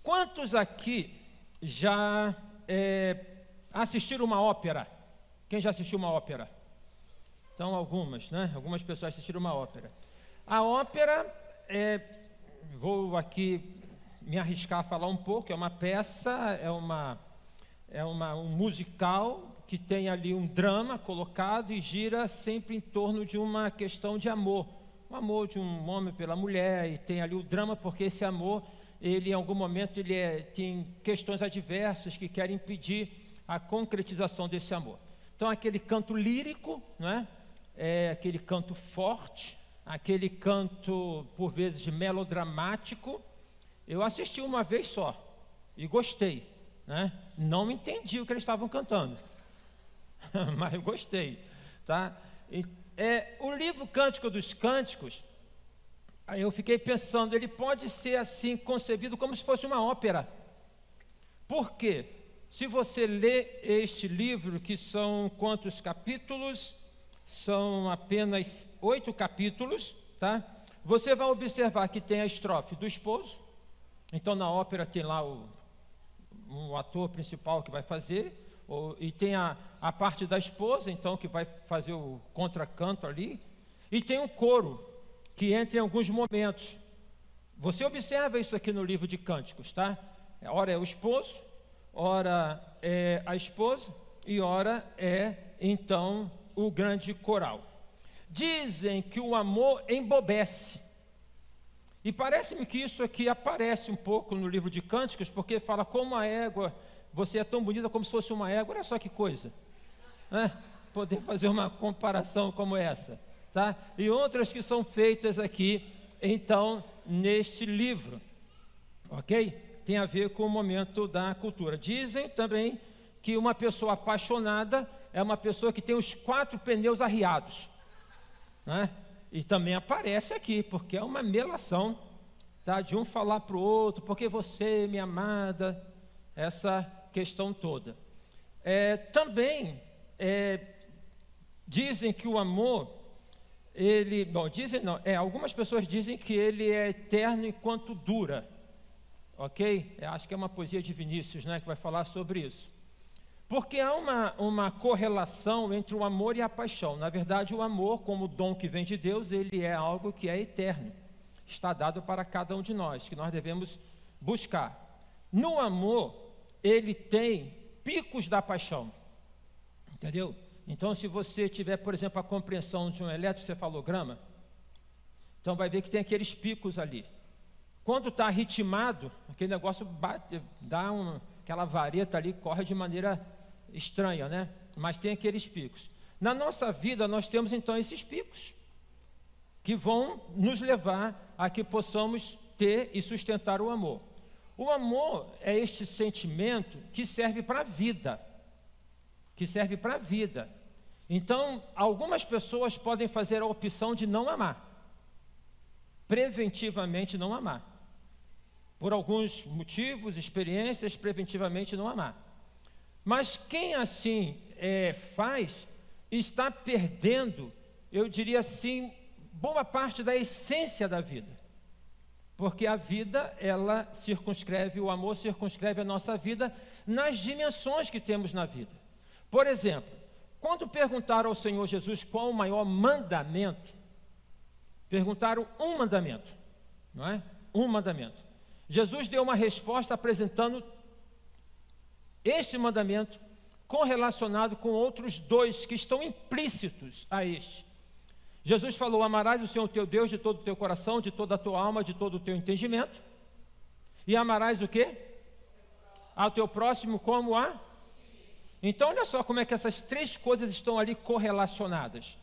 Quantos aqui já assistiram uma ópera? Quem já assistiu uma ópera? Então, algumas, né? Algumas pessoas assistiram uma ópera. A ópera, vou aqui me arriscar a falar um pouco, é uma peça, um musical que tem ali um drama colocado e gira sempre em torno de uma questão de amor. O amor de um homem pela mulher, e tem ali o drama porque esse amor, ele em algum momento tem questões adversas que querem impedir a concretização desse amor. Então aquele canto lírico, né? Aquele canto forte, aquele canto por vezes melodramático. Eu assisti uma vez só e gostei, né? Não entendi o que eles estavam cantando, mas eu gostei, tá? O livro Cântico dos Cânticos, aí eu fiquei pensando, ele pode ser assim concebido como se fosse uma ópera. Por quê? Se você lê este livro, que são quantos capítulos? São apenas 8 capítulos, tá? Você vai observar que tem a estrofe do esposo. Então na ópera tem lá um ator principal que vai fazer, e tem a parte da esposa, então, que vai fazer o contracanto ali, e tem um coro que entra em alguns momentos. Você observa isso aqui no livro de Cânticos, tá? Ora é o esposo, ora é a esposa, e ora é, então, o grande coral. Dizem que o amor embobece, e parece-me que isso aqui aparece um pouco no livro de Cânticos, porque fala como a égua, você é tão bonita como se fosse uma égua. Olha só que coisa, né? Poder fazer uma comparação como essa, tá? E outras que são feitas aqui, então, neste livro, ok? Tem a ver com o momento da cultura. Dizem também que uma pessoa apaixonada é uma pessoa que tem os 4 pneus arriados, né? E também aparece aqui, porque é uma melação, tá? De um falar para o outro, porque você, minha amada, essa questão toda. Também dizem que o amor, algumas pessoas dizem que ele é eterno enquanto dura, ok? Acho que é uma poesia de Vinícius, né, que vai falar sobre isso. Porque há uma correlação entre o amor e a paixão. Na verdade, o amor, como dom que vem de Deus, ele é algo que é eterno, está dado para cada um de nós, que nós devemos buscar. No amor, ele tem picos da paixão, entendeu? Então, se você tiver, por exemplo, a compreensão de um eletroencefalograma, então vai ver que tem aqueles picos ali. Quando está ritmado, aquele negócio bate, aquela vareta ali corre de maneira estranha, né? Mas tem aqueles picos. Na nossa vida, nós temos então esses picos, que vão nos levar a que possamos ter e sustentar o amor. O amor é este sentimento que serve para a vida, Então, algumas pessoas podem fazer a opção de não amar, preventivamente não amar, por alguns motivos, experiências, preventivamente não amar. Mas quem assim faz, está perdendo, eu diria assim, boa parte da essência da vida. Porque a vida, ela circunscreve, o amor circunscreve a nossa vida nas dimensões que temos na vida. Por exemplo, quando perguntaram ao Senhor Jesus qual o maior mandamento, perguntaram um mandamento, não é? Um mandamento. Jesus deu uma resposta apresentando este mandamento correlacionado com outros 2 que estão implícitos a este. Jesus falou: amarás o Senhor teu Deus de todo o teu coração, de toda a tua alma, de todo o teu entendimento. E amarás o quê? Ao teu próximo como a... Então, olha só como é que essas 3 coisas estão ali correlacionadas.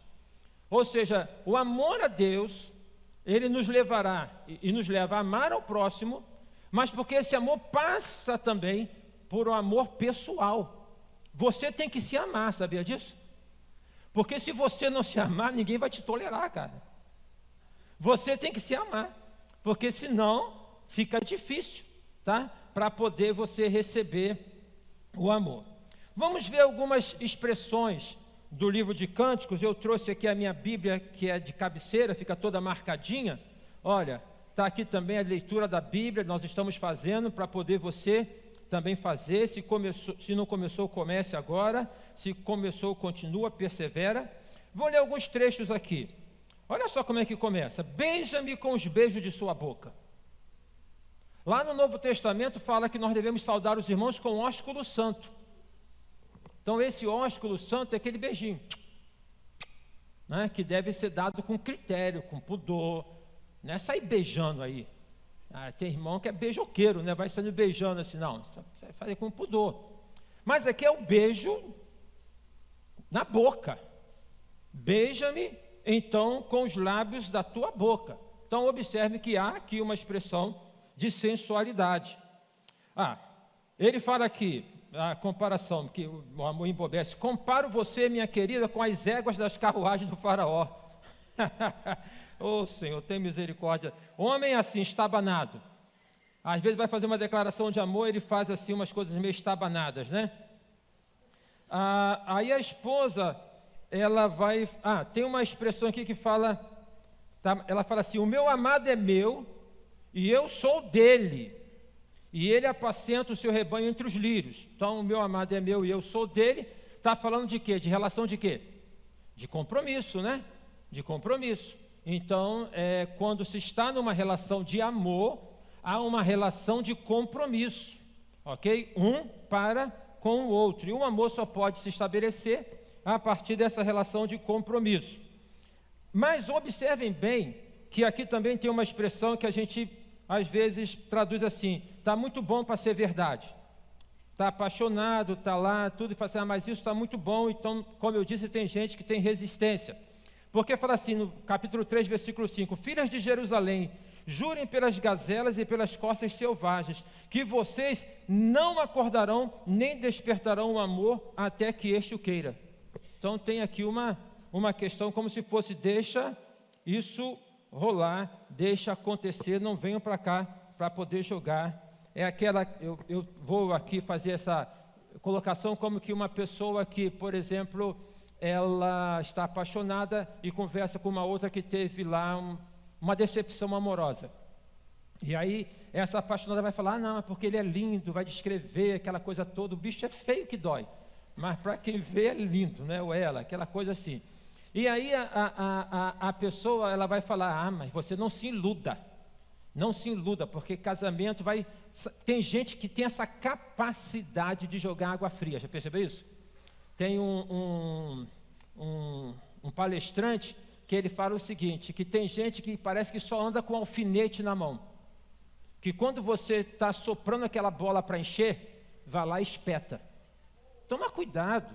Ou seja, o amor a Deus, ele nos levará e nos leva a amar ao próximo, mas porque esse amor passa também por um amor pessoal. Você tem que se amar, sabia disso? Porque se você não se amar, ninguém vai te tolerar, cara. Você tem que se amar, porque senão fica difícil, tá? Para poder você receber o amor. Vamos ver algumas expressões do livro de Cânticos. Eu trouxe aqui a minha Bíblia, que é de cabeceira, fica toda marcadinha. Olha, está aqui também a leitura da Bíblia, nós estamos fazendo para poder você também fazer. Se não começou, comece agora. Se começou, continua, persevera. Vou ler alguns trechos aqui. Olha só como é que começa. Beija-me com os beijos de sua boca. Lá no Novo Testamento fala que nós devemos saudar os irmãos com ósculo santo. Então esse ósculo santo é aquele beijinho, né, que deve ser dado com critério, com pudor. Não é sair beijando aí. Tem irmão que é beijoqueiro, né? Vai saindo beijando assim, não. Você vai fazer com pudor. Mas aqui é o beijo na boca. Beija-me, então, com os lábios da tua boca. Então, observe que há aqui uma expressão de sensualidade. Ele fala aqui, a comparação, que o amor embobece. Comparo você, minha querida, com as éguas das carruagens do faraó. Senhor, tem misericórdia. Homem assim, estabanado. Às vezes vai fazer uma declaração de amor, ele faz assim umas coisas meio estabanadas, né? Aí a esposa, ela vai... tem uma expressão aqui que fala... ela fala assim, o meu amado é meu, e eu sou dele, e ele apacenta o seu rebanho entre os lírios. Então, o meu amado é meu e eu sou dele. Está falando de quê? De relação de quê? De compromisso, né? De compromisso. Então, quando se está numa relação de amor, há uma relação de compromisso, ok? Um para com o outro. E o amor só pode se estabelecer a partir dessa relação de compromisso. Mas observem bem que aqui também tem uma expressão que a gente, às vezes, traduz assim, está muito bom para ser verdade. Está apaixonado, está lá, tudo, e fala assim, mas isso está muito bom. Então, como eu disse, tem gente que tem resistência. Porque fala assim, no capítulo 3, versículo 5, filhas de Jerusalém, jurem pelas gazelas e pelas corças selvagens, que vocês não acordarão, nem despertarão o amor, até que este o queira. Então tem aqui uma questão como se fosse, deixa isso rolar, deixa acontecer, não venham para cá para poder jogar. É aquela, eu vou aqui fazer essa colocação como que uma pessoa que, por exemplo, ela está apaixonada e conversa com uma outra que teve lá uma decepção amorosa. E aí, essa apaixonada vai falar, não, porque ele é lindo, vai descrever aquela coisa toda, o bicho é feio que dói, mas para quem vê é lindo, né? Ou ela, aquela coisa assim. E aí, a pessoa, ela vai falar, mas você não se iluda, porque casamento vai... Tem gente que tem essa capacidade de jogar água fria, já percebeu isso? Tem um palestrante que ele fala o seguinte, que tem gente que parece que só anda com alfinete na mão, que quando você está soprando aquela bola para encher, vai lá e espeta. Toma cuidado,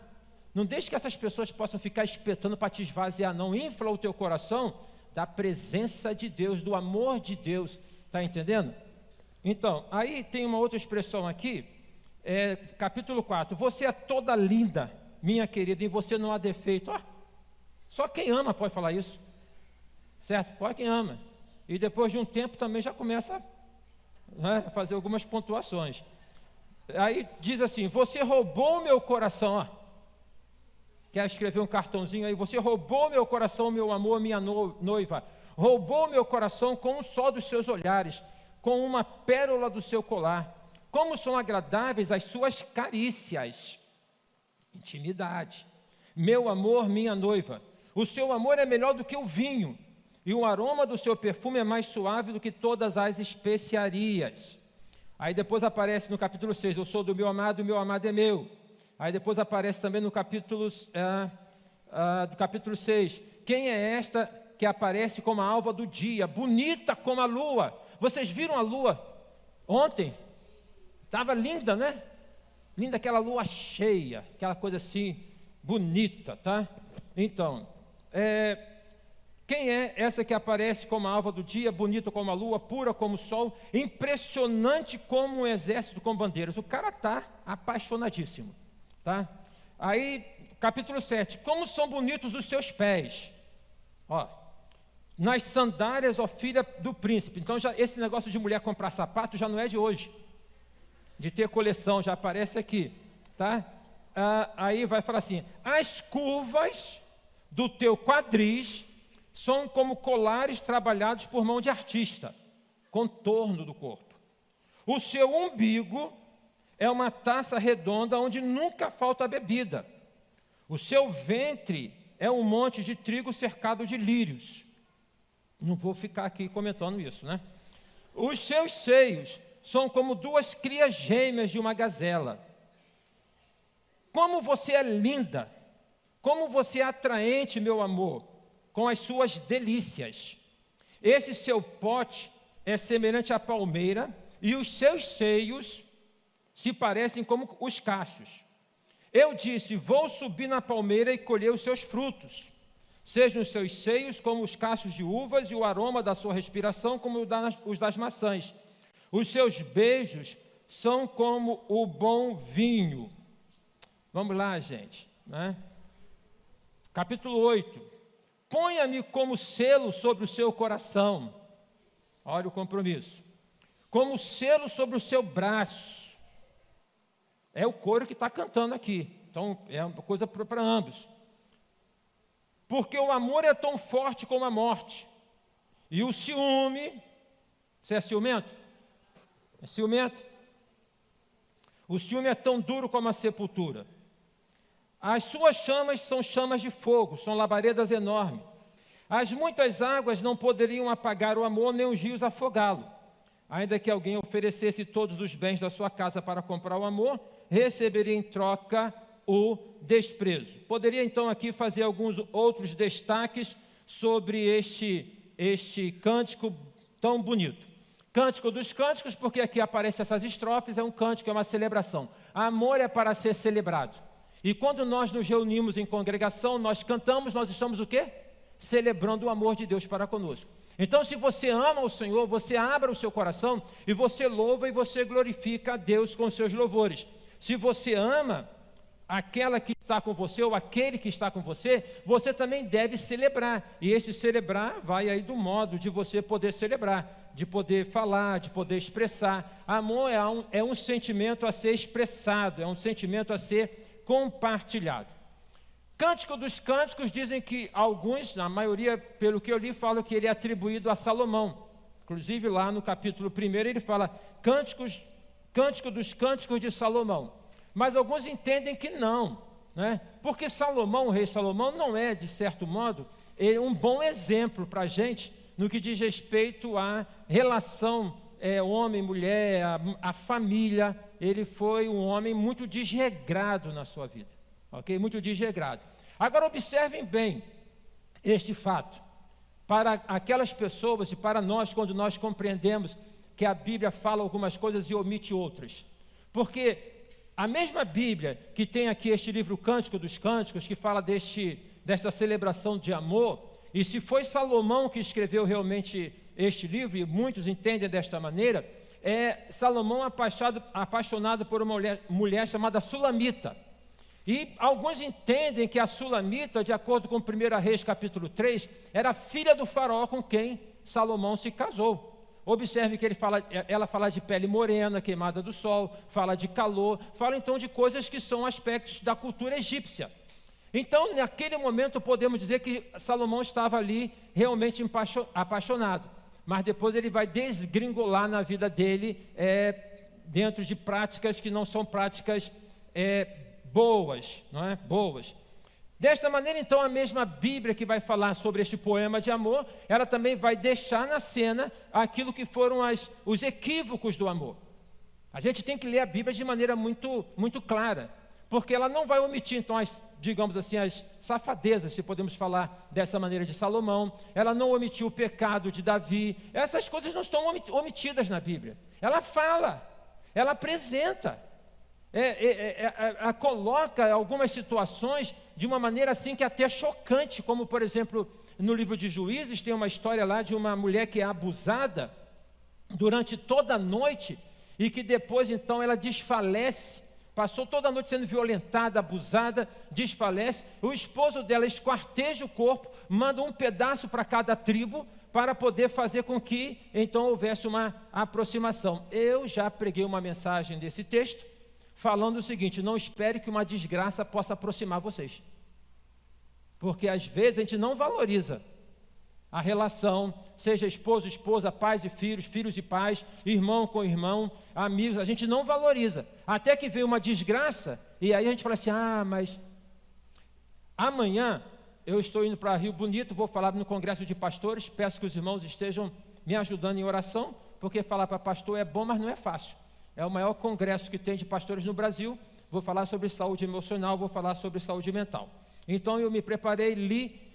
não deixe que essas pessoas possam ficar espetando para te esvaziar, não. Infla o teu coração da presença de Deus, do amor de Deus, está entendendo? Então, aí tem uma outra expressão aqui, capítulo 4, você é toda linda, minha querida, em você não há defeito. Só quem ama pode falar isso, certo? Só quem ama. E depois de um tempo também já começa a fazer algumas pontuações. Aí diz assim, você roubou meu coração, quer escrever um cartãozinho aí, você roubou meu coração, meu amor, minha noiva, roubou meu coração com um só dos seus olhares, com uma pérola do seu colar, como são agradáveis as suas carícias. Intimidade. Meu amor, minha noiva, o seu amor é melhor do que o vinho, e o aroma do seu perfume é mais suave do que todas as especiarias. Aí depois aparece no capítulo 6, eu sou do meu amado, o meu amado é meu. Aí depois aparece também no capítulo, do capítulo 6, quem é esta que aparece como a alva do dia, bonita como a lua? Vocês viram a lua ontem? Estava linda, né? Linda aquela lua cheia, aquela coisa assim, bonita, tá? Então, quem é essa que aparece como a alva do dia, bonita como a lua, pura como o sol, impressionante como um exército com bandeiras? O cara está apaixonadíssimo, tá? Aí, capítulo 7, como são bonitos os seus pés, nas sandálias, ó filha do príncipe. Então, já, esse negócio de mulher comprar sapato já não é de hoje, de ter coleção, já aparece aqui, tá? Aí vai falar assim, as curvas do teu quadris são como colares trabalhados por mão de artista. contorno do corpo. O seu umbigo é uma taça redonda onde nunca falta bebida. O seu ventre é um monte de trigo cercado de lírios. Não vou ficar aqui comentando isso, né? Os seus seios são como duas crias gêmeas de uma gazela. Como você é linda, como você é atraente, meu amor, com as suas delícias. Esse seu pote é semelhante à palmeira, e os seus seios se parecem como os cachos. Eu disse, vou subir na palmeira e colher os seus frutos. Sejam os seus seios como os cachos de uvas, e o aroma da sua respiração como os das maçãs. Os seus beijos são como o bom vinho. Vamos lá, gente, né? Capítulo 8. Ponha-me como selo sobre o seu coração. Olha o compromisso. Como selo sobre o seu braço. É o coro que está cantando aqui. Então, é uma coisa para ambos. Porque o amor é tão forte como a morte. E o ciúme... Você é ciumento? É ciumento? O ciúme é tão duro como a sepultura. As suas chamas são chamas de fogo, são labaredas enormes. As muitas águas não poderiam apagar o amor, nem os rios afogá-lo. Ainda que alguém oferecesse todos os bens da sua casa para comprar o amor, receberia em troca o desprezo. Poderia então aqui fazer alguns outros destaques sobre este cântico tão bonito. Cântico dos cânticos, porque aqui aparecem essas estrofes, é um cântico, é uma celebração. Amor é para ser celebrado. E quando nós nos reunimos em congregação, nós cantamos, nós estamos o quê? Celebrando o amor de Deus para conosco. Então, se você ama o Senhor, você abra o seu coração e você louva e você glorifica a Deus com os seus louvores. Se você ama aquela que está com você ou aquele que está com você, você também deve celebrar. E esse celebrar vai aí do modo de você poder celebrar, de poder falar, de poder expressar. Amor é um sentimento a ser expressado, é um sentimento a ser compartilhado. Cântico dos Cânticos dizem que alguns, na maioria, pelo que eu li, falam que ele é atribuído a Salomão. Inclusive lá no capítulo 1 ele fala Cântico dos Cânticos de Salomão. Mas alguns entendem que não, né? Porque Salomão, o rei Salomão, não é, de certo modo, um bom exemplo para a gente no que diz respeito à relação homem-mulher, a família. Ele foi um homem muito desregrado na sua vida, ok? Muito desregrado. Agora observem bem este fato. Para aquelas pessoas e para nós, quando nós compreendemos que a Bíblia fala algumas coisas e omite outras. Porque a mesma Bíblia que tem aqui este livro Cântico dos Cânticos, que fala desta celebração de amor, e se foi Salomão que escreveu realmente este livro, e muitos entendem desta maneira, é Salomão apaixonado por uma mulher chamada Sulamita. E alguns entendem que a Sulamita, de acordo com 1 Reis capítulo 3, era filha do faraó com quem Salomão se casou. Observe que ela fala de pele morena, queimada do sol, fala de calor, fala então de coisas que são aspectos da cultura egípcia. Então, naquele momento, podemos dizer que Salomão estava ali realmente apaixonado. Mas depois ele vai desgringolar na vida dele, dentro de práticas que não são práticas boas, não é? Boas. Desta maneira, então, a mesma Bíblia que vai falar sobre este poema de amor, ela também vai deixar na cena aquilo que foram os equívocos do amor. A gente tem que ler a Bíblia de maneira muito, muito clara, porque ela não vai omitir, então, digamos assim, as safadezas, se podemos falar dessa maneira, de Salomão. Ela não omitiu o pecado de Davi. Essas coisas não estão omitidas na Bíblia. Ela fala, ela apresenta. Ela coloca algumas situações de uma maneira assim que é até chocante, como por exemplo no livro de Juízes tem uma história lá de uma mulher que é abusada durante toda a noite e que depois então ela desfalece, passou toda a noite sendo violentada, abusada, desfalece. O esposo dela esquarteja o corpo, manda um pedaço para cada tribo para poder fazer com que então houvesse uma aproximação. Eu já preguei uma mensagem desse texto falando o seguinte: não espere que uma desgraça possa aproximar vocês, porque às vezes a gente não valoriza A relação, seja esposo, esposa, pais e filhos, filhos e pais, irmão com irmão, amigos, a gente não valoriza. Até que veio uma desgraça, e aí a gente fala assim, mas amanhã eu estou indo para Rio Bonito, vou falar no congresso de pastores, peço que os irmãos estejam me ajudando em oração, porque falar para pastor é bom, mas não é fácil. É o maior congresso que tem de pastores no Brasil, vou falar sobre saúde emocional, vou falar sobre saúde mental. Então eu me preparei,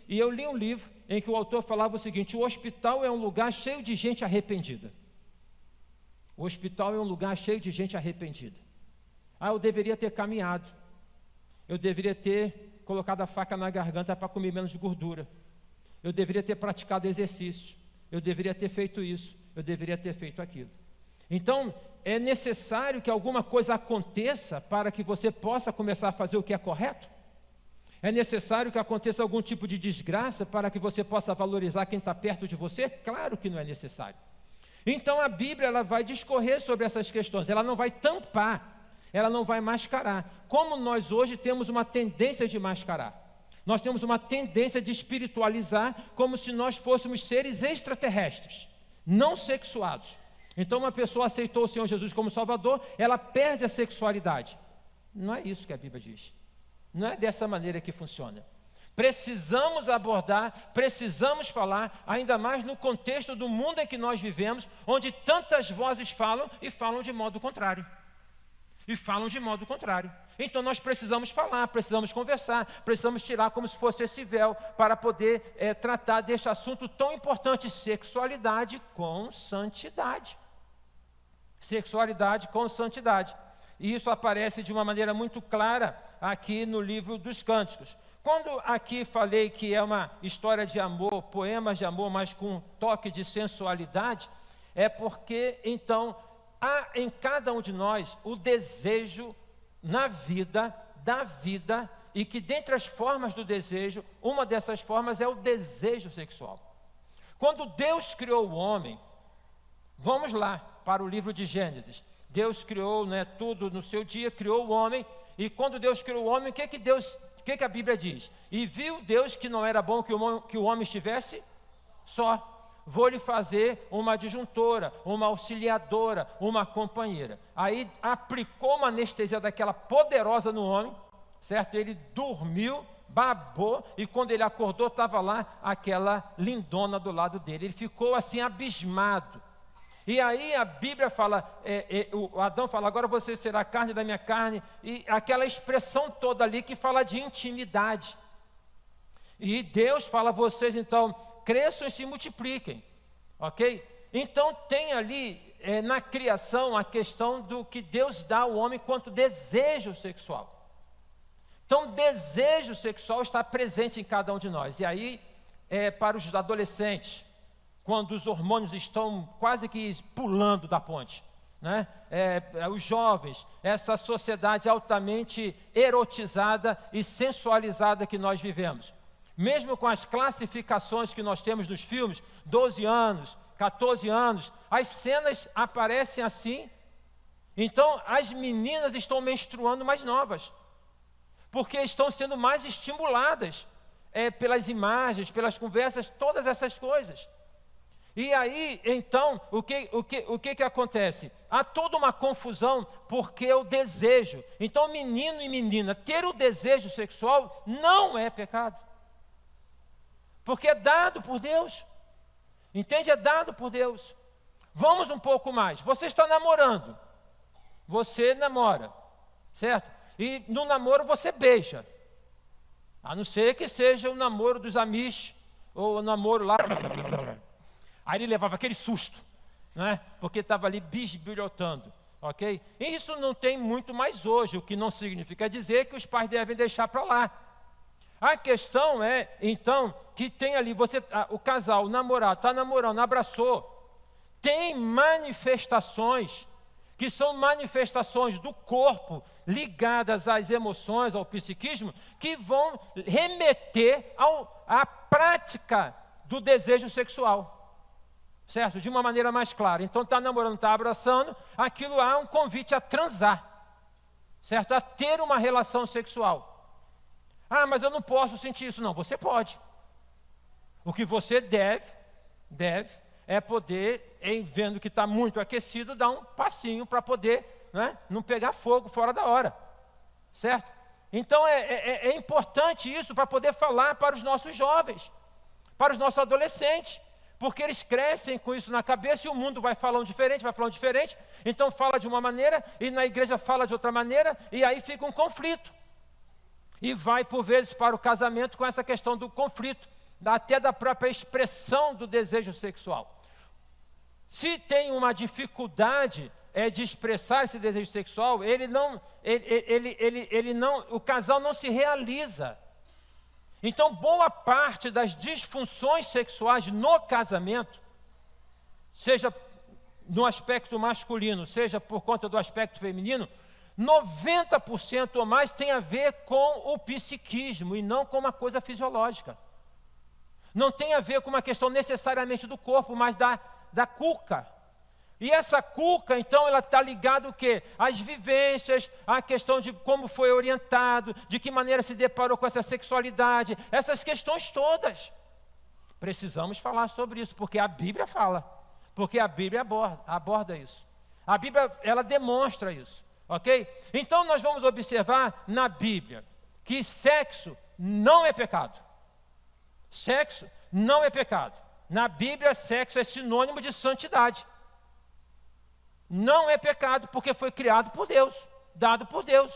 e eu li um livro em que o autor falava o seguinte: o hospital é um lugar cheio de gente arrependida. O hospital é um lugar cheio de gente arrependida. Eu deveria ter caminhado, eu deveria ter colocado a faca na garganta para comer menos gordura, eu deveria ter praticado exercício, eu deveria ter feito isso, eu deveria ter feito aquilo. Então, é necessário que alguma coisa aconteça para que você possa começar a fazer o que é correto? É necessário que aconteça algum tipo de desgraça para que você possa valorizar quem está perto de você? Claro que não é necessário. Então a Bíblia ela vai discorrer sobre essas questões, ela não vai tampar, ela não vai mascarar. Como nós hoje temos uma tendência de mascarar, nós temos uma tendência de espiritualizar como se nós fôssemos seres extraterrestres, não sexuados. Então uma pessoa aceitou o Senhor Jesus como Salvador, ela perde a sexualidade. Não é isso que a Bíblia diz. Não é dessa maneira que funciona. Precisamos abordar, precisamos falar, ainda mais no contexto do mundo em que nós vivemos, onde tantas vozes falam e falam de modo contrário. E falam de modo contrário. Então nós precisamos falar, precisamos conversar, precisamos tirar como se fosse esse véu para poder tratar deste assunto tão importante, sexualidade com santidade. Sexualidade com santidade. E isso aparece de uma maneira muito clara aqui no livro dos Cânticos. Quando aqui falei que é uma história de amor, poemas de amor, mas com um toque de sensualidade, é porque, então, há em cada um de nós o desejo na vida, da vida, e que dentre as formas do desejo, uma dessas formas é o desejo sexual. Quando Deus criou o homem, vamos lá para o livro de Gênesis. Deus criou, tudo no seu dia, criou o homem, e quando Deus criou o homem, o que a Bíblia diz? E viu Deus que não era bom que o homem estivesse só. Vou lhe fazer uma adjuntora, uma auxiliadora, uma companheira. Aí aplicou uma anestesia daquela poderosa no homem, certo? Ele dormiu, babou, e quando ele acordou, estava lá aquela lindona do lado dele. Ele ficou assim abismado. E aí a Bíblia fala, o Adão fala, agora você será carne da minha carne, e aquela expressão toda ali que fala de intimidade. E Deus fala, vocês então cresçam e se multipliquem, ok? Então tem ali na criação a questão do que Deus dá ao homem quanto desejo sexual. Então desejo sexual está presente em cada um de nós. E aí para os adolescentes, quando os hormônios estão quase que pulando da ponte, os jovens, essa sociedade altamente erotizada e sensualizada que nós vivemos. Mesmo com as classificações que nós temos nos filmes, 12 anos, 14 anos, as cenas aparecem assim. Então as meninas estão menstruando mais novas, porque estão sendo mais estimuladas pelas imagens, pelas conversas, todas essas coisas. E aí, então, o que acontece? Há toda uma confusão, porque o desejo. Então, menino e menina, ter o desejo sexual não é pecado. Porque é dado por Deus. Entende? É dado por Deus. Vamos um pouco mais. Você está namorando. Você namora, certo? E no namoro você beija. A não ser que seja o namoro dos Amish, ou o namoro lá... Aí ele levava aquele susto, porque estava ali bisbilhotando, ok? E isso não tem muito mais hoje, o que não significa dizer que os pais devem deixar para lá. A questão é, então, que tem ali, o casal, o namorado, está namorando, abraçou, tem manifestações, que são manifestações do corpo, ligadas às emoções, ao psiquismo, que vão remeter à prática do desejo sexual. Certo? De uma maneira mais clara. Então está namorando, está abraçando, aquilo há um convite a transar, certo? A ter uma relação sexual. Mas eu não posso sentir isso. Não, você pode. O que você deve é poder, em vendo que está muito aquecido, dar um passinho para poder, né, não pegar fogo fora da hora, certo? Então é importante isso para poder falar para os nossos jovens, para os nossos adolescentes, porque eles crescem com isso na cabeça e o mundo vai falando diferente, então fala de uma maneira e na igreja fala de outra maneira e aí fica um conflito. E vai por vezes para o casamento com essa questão do conflito, até da própria expressão do desejo sexual. Se tem uma dificuldade de expressar esse desejo sexual, o casal não se realiza. Então, boa parte das disfunções sexuais no casamento, seja no aspecto masculino, seja por conta do aspecto feminino, 90% ou mais tem a ver com o psiquismo e não com uma coisa fisiológica. Não tem a ver com uma questão necessariamente do corpo, mas da cuca. E essa cuca, então, ela está ligada o quê? Às vivências, à questão de como foi orientado, de que maneira se deparou com essa sexualidade, essas questões todas. Precisamos falar sobre isso, porque a Bíblia fala, porque a Bíblia aborda isso. A Bíblia, ela demonstra isso, ok? Então, nós vamos observar na Bíblia que sexo não é pecado. Sexo não é pecado. Na Bíblia, sexo é sinônimo de santidade. Não é pecado porque foi criado por Deus, dado por Deus.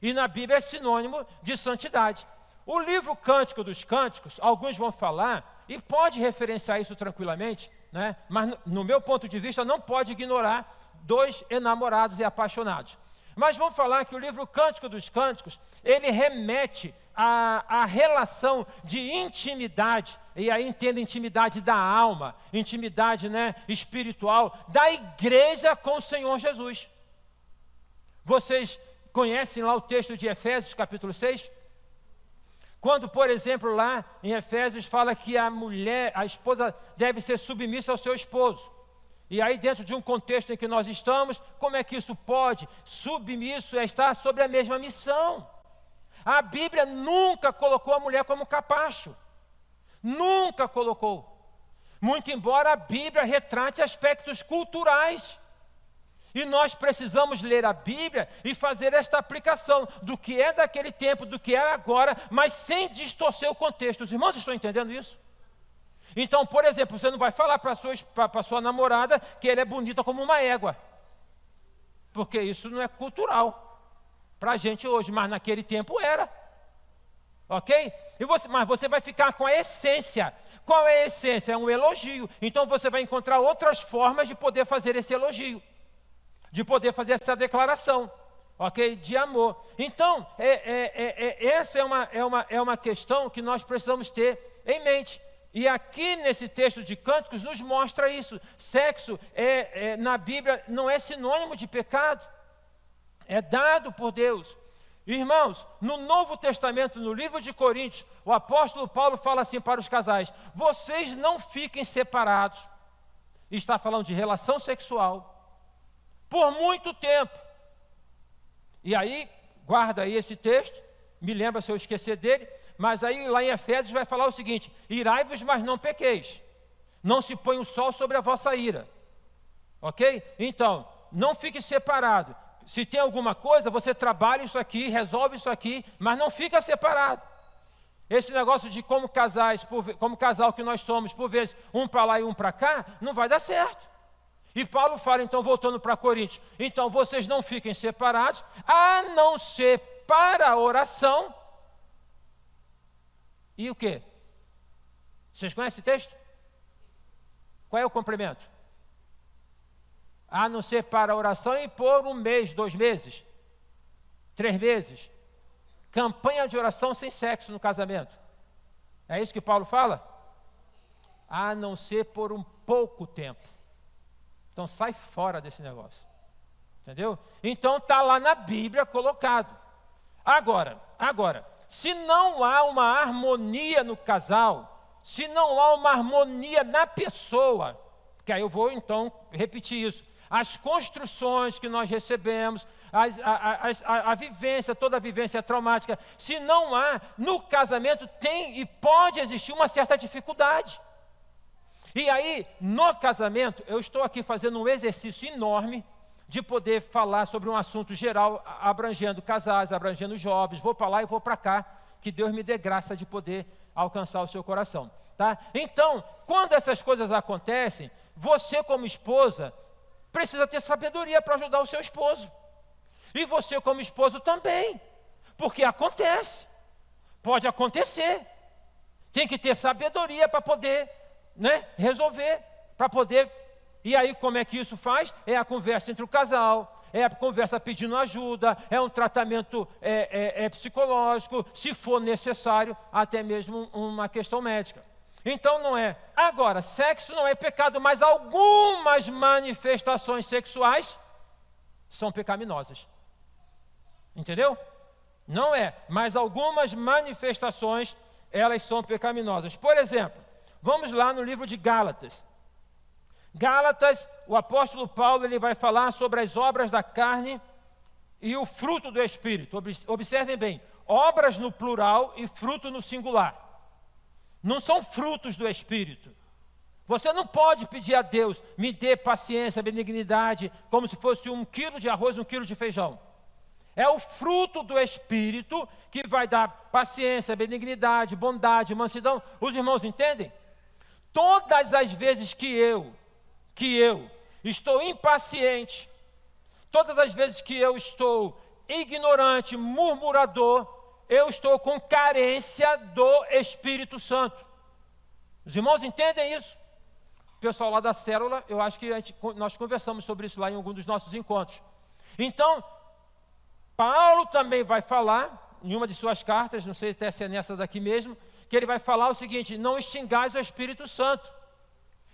E na Bíblia é sinônimo de santidade. O livro Cântico dos Cânticos, alguns vão falar, e pode referenciar isso tranquilamente, né? Mas no meu ponto de vista não pode ignorar dois enamorados e apaixonados. Mas vão falar que o livro Cântico dos Cânticos, ele remete à relação de intimidade, e aí entenda intimidade da alma, intimidade, né, espiritual, da igreja com o Senhor Jesus. Vocês conhecem lá o texto de Efésios, capítulo 6? Quando, por exemplo, lá em Efésios fala que a esposa deve ser submissa ao seu esposo. E aí dentro de um contexto em que nós estamos, como é que isso pode? Submisso é estar sobre a mesma missão. A Bíblia nunca colocou a mulher como capacho. Nunca colocou. Muito embora a Bíblia retrate aspectos culturais. E nós precisamos ler a Bíblia e fazer esta aplicação do que é daquele tempo, do que é agora, mas sem distorcer o contexto. Os irmãos estão entendendo isso? Então, por exemplo, você não vai falar para a sua namorada que ela é bonita como uma égua. Porque isso não é cultural para a gente hoje, mas naquele tempo era. Ok? Mas você vai ficar com a essência. Qual é a essência? É um elogio. Então você vai encontrar outras formas de poder fazer esse elogio, de poder fazer essa declaração, ok? De amor. Então, essa é uma questão que nós precisamos ter em mente. E aqui nesse texto de Cânticos nos mostra isso. Sexo na Bíblia não é sinônimo de pecado. É dado por Deus. Irmãos, no Novo Testamento, no livro de Coríntios, o apóstolo Paulo fala assim para os casais: vocês não fiquem separados. Está falando de relação sexual por muito tempo. E aí, guarda aí esse texto, me lembra se eu esquecer dele, mas aí lá em Efésios vai falar o seguinte: irai-vos, mas não pequeis, não se põe o sol sobre a vossa ira, ok? Então, não fique separado. Se tem alguma coisa, você trabalha isso aqui, resolve isso aqui, mas não fica separado. Esse negócio de como casal que nós somos, por vezes, um para lá e um para cá, não vai dar certo. E Paulo fala, então, voltando para Coríntios, então vocês não fiquem separados, a não ser para a oração. E o quê? Vocês conhecem esse texto? Qual é o complemento? A não ser para a oração e por 1 mês, 2 meses, 3 meses. Campanha de oração sem sexo no casamento. É isso que Paulo fala? A não ser por um pouco tempo. Então sai fora desse negócio. Entendeu? Então está lá na Bíblia colocado. Agora, se não há uma harmonia no casal, se não há uma harmonia na pessoa, que aí eu vou então repetir isso. as construções que nós recebemos, a vivência, toda a vivência traumática, se não há, no casamento tem e pode existir uma certa dificuldade. E aí, no casamento, eu estou aqui fazendo um exercício enorme de poder falar sobre um assunto geral, abrangendo casais, abrangendo jovens, vou para lá e vou para cá, que Deus me dê graça de poder alcançar o seu coração, tá? Então, quando essas coisas acontecem, você como esposa, precisa ter sabedoria para ajudar o seu esposo, e você como esposo também, porque acontece, pode acontecer, tem que ter sabedoria para poder, resolver, para poder. E aí como é que isso faz? É a conversa entre o casal, é a conversa pedindo ajuda, é um tratamento psicológico, se for necessário, até mesmo uma questão médica. Então não é. Agora, sexo não é pecado, mas algumas manifestações sexuais são pecaminosas. Entendeu? Não é, mas algumas manifestações, elas são pecaminosas. Por exemplo, vamos lá no livro de Gálatas. Gálatas, o apóstolo Paulo, ele vai falar sobre as obras da carne e o fruto do Espírito. Observem bem, obras no plural e fruto no singular. Não são frutos do Espírito. Você não pode pedir a Deus, me dê paciência, benignidade, como se fosse 1 quilo de arroz, 1 quilo de feijão. É o fruto do Espírito que vai dar paciência, benignidade, bondade, mansidão. Os irmãos entendem? Todas as vezes que eu estou impaciente, todas as vezes que eu estou ignorante, murmurador, eu estou com carência do Espírito Santo. Os irmãos entendem isso? O pessoal lá da célula, eu acho que nós conversamos sobre isso lá em algum dos nossos encontros. Então, Paulo também vai falar, em uma de suas cartas, não sei se é nessa daqui mesmo, que ele vai falar o seguinte: não extingais o Espírito Santo.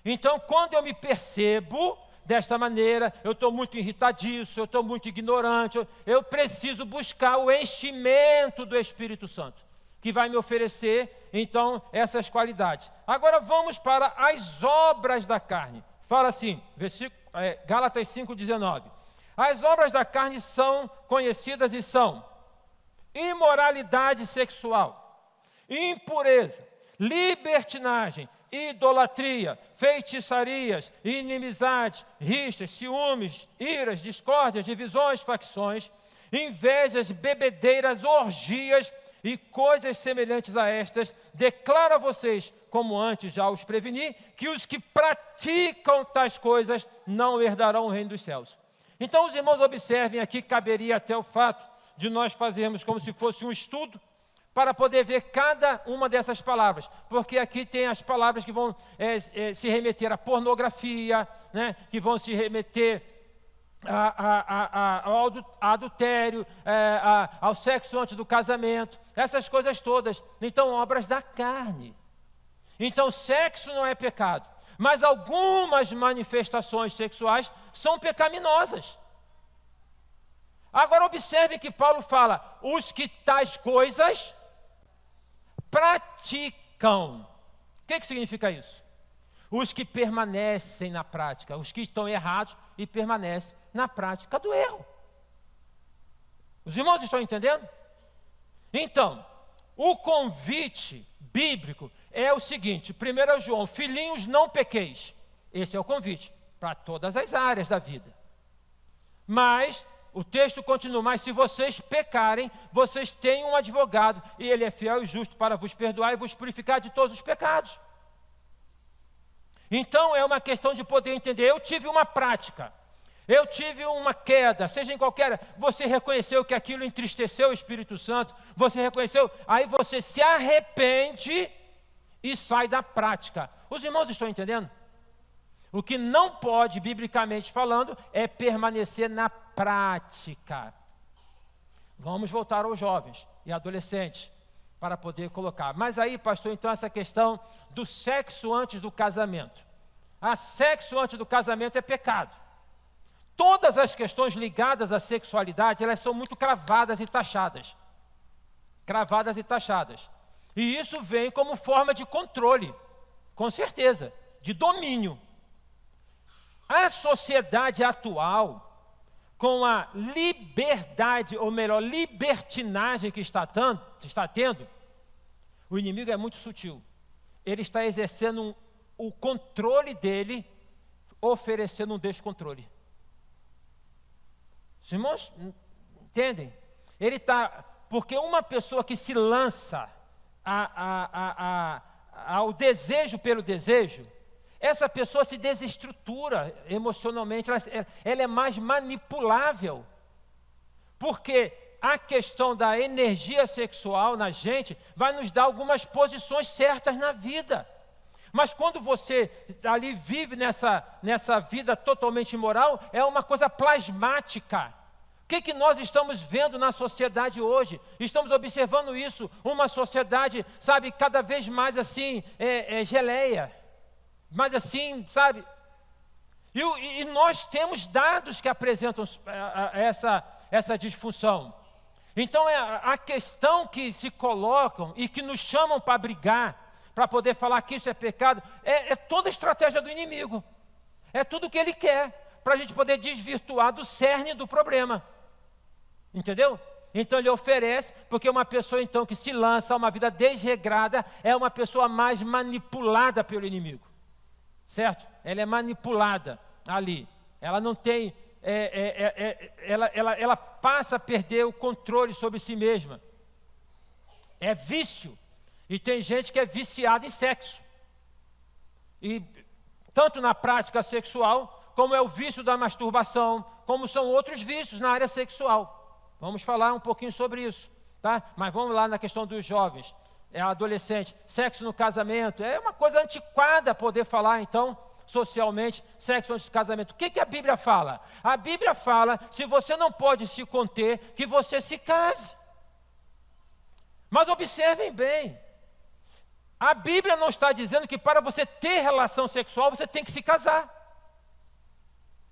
Então, quando eu me percebo desta maneira, eu estou muito irritadiço, eu estou muito ignorante, eu preciso buscar o enchimento do Espírito Santo, que vai me oferecer, então, essas qualidades. Agora vamos para as obras da carne. Fala assim, Gálatas 5,19. As obras da carne são conhecidas e são imoralidade sexual, impureza, libertinagem, idolatria, feitiçarias, inimizades, rixas, ciúmes, iras, discórdias, divisões, facções, invejas, bebedeiras, orgias e coisas semelhantes a estas. Declaro a vocês, como antes já os preveni, que os que praticam tais coisas não herdarão o reino dos céus. Então os irmãos observem aqui, caberia até o fato de nós fazermos como se fosse um estudo, para poder ver cada uma dessas palavras, porque aqui tem as palavras que vão se remeter à pornografia, que vão se remeter ao adultério, ao sexo antes do casamento, essas coisas todas. Então, obras da carne. Então, sexo não é pecado, mas algumas manifestações sexuais são pecaminosas. Agora observe que Paulo fala, os que tais coisas praticam. O que significa isso? Os que permanecem na prática, os que estão errados e permanecem na prática do erro. Os irmãos estão entendendo? Então, o convite bíblico é o seguinte: 1 João, filhinhos, não pequeis. Esse é o convite para todas as áreas da vida. Mas o texto continua, mas se vocês pecarem, vocês têm um advogado, e ele é fiel e justo para vos perdoar e vos purificar de todos os pecados. Então é uma questão de poder entender. Eu tive uma prática, eu tive uma queda, seja em qualquer, você reconheceu que aquilo entristeceu o Espírito Santo, você reconheceu, aí você se arrepende e sai da prática. Os irmãos estão entendendo? O que não pode, biblicamente falando, é permanecer na prática. Vamos voltar aos jovens e adolescentes, para poder colocar. Mas aí, pastor, então essa questão do sexo antes do casamento. Sexo antes do casamento é pecado. Todas as questões ligadas à sexualidade, elas são muito cravadas e taxadas. Cravadas e taxadas. E isso vem como forma de controle, com certeza, de domínio. A sociedade atual, com a liberdade, ou melhor, libertinagem que está tendo, o inimigo é muito sutil. Ele está exercendo o controle dele, oferecendo um descontrole. Os irmãos entendem? Ele está, porque uma pessoa que se lança ao desejo pelo desejo, essa pessoa se desestrutura emocionalmente, ela é mais manipulável. Porque a questão da energia sexual na gente vai nos dar algumas posições certas na vida. Mas quando você ali vive nessa vida totalmente imoral, é uma coisa plasmática. O que nós estamos vendo na sociedade hoje? Estamos observando isso, uma sociedade, sabe, cada vez mais assim, geleia. Mas assim, sabe? E nós temos dados que apresentam essa disfunção. Então, a questão que se colocam e que nos chamam para brigar, para poder falar que isso é pecado, é toda a estratégia do inimigo. É tudo o que ele quer, para a gente poder desvirtuar do cerne do problema. Entendeu? Então ele oferece, porque uma pessoa então que se lança a uma vida desregrada, é uma pessoa mais manipulada pelo inimigo. Certo? Ela é manipulada ali. Ela não tem... ela passa a perder o controle sobre si mesma. É vício. E tem gente que é viciada em sexo. E tanto na prática sexual, como é o vício da masturbação, como são outros vícios na área sexual. Vamos falar um pouquinho sobre isso, tá? Mas vamos lá na questão dos jovens, adolescente, sexo no casamento, é uma coisa antiquada poder falar então, socialmente, sexo antes do casamento. O que a Bíblia fala? A Bíblia fala, se você não pode se conter, que você se case. Mas observem bem, a Bíblia não está dizendo que para você ter relação sexual, você tem que se casar.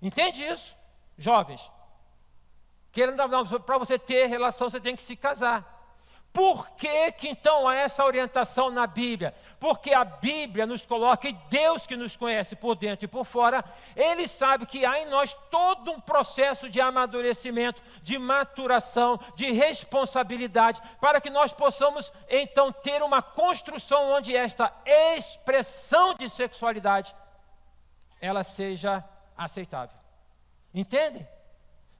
Entende isso, jovens? Para você ter relação, você tem que se casar. Por que então há essa orientação na Bíblia? Porque a Bíblia nos coloca, e Deus que nos conhece por dentro e por fora, Ele sabe que há em nós todo um processo de amadurecimento, de maturação, de responsabilidade, para que nós possamos então ter uma construção onde esta expressão de sexualidade, ela seja aceitável. Entendem?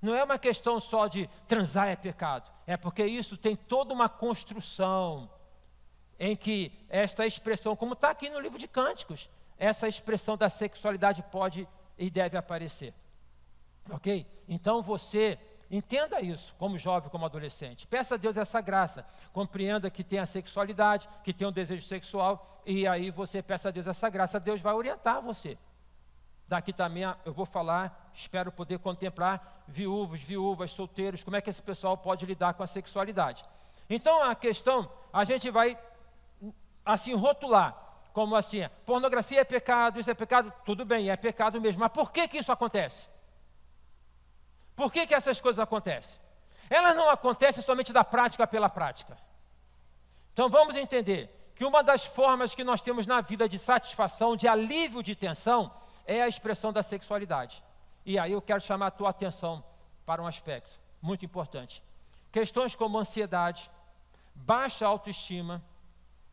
Não é uma questão só de transar é pecado. É porque isso tem toda uma construção em que esta expressão, como está aqui no livro de Cânticos, essa expressão da sexualidade pode e deve aparecer. Ok? Então você entenda isso, como jovem, como adolescente. Peça a Deus essa graça. Compreenda que tem a sexualidade, que tem um desejo sexual, e aí você peça a Deus essa graça. Deus vai orientar você. Daqui também eu vou falar, espero poder contemplar viúvos, viúvas, solteiros, como é que esse pessoal pode lidar com a sexualidade. Então a questão, a gente vai assim rotular, como assim, pornografia é pecado, isso é pecado, tudo bem, é pecado mesmo, mas por que isso acontece? Por que essas coisas acontecem? Elas não acontecem somente da prática pela prática. Então vamos entender que uma das formas que nós temos na vida de satisfação, de alívio de tensão, é a expressão da sexualidade. E aí eu quero chamar a tua atenção para um aspecto muito importante. Questões como ansiedade, baixa autoestima,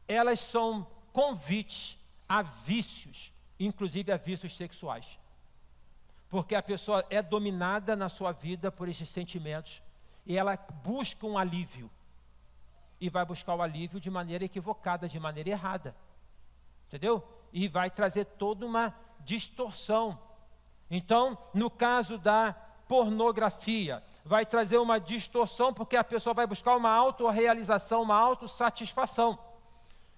elas são convites a vícios, inclusive a vícios sexuais. Porque a pessoa é dominada na sua vida por esses sentimentos e ela busca um alívio. E vai buscar o alívio de maneira equivocada, de maneira errada. Entendeu? E vai trazer toda uma distorção. Então, no caso da pornografia, vai trazer uma distorção porque a pessoa vai buscar uma autorrealização, uma autossatisfação.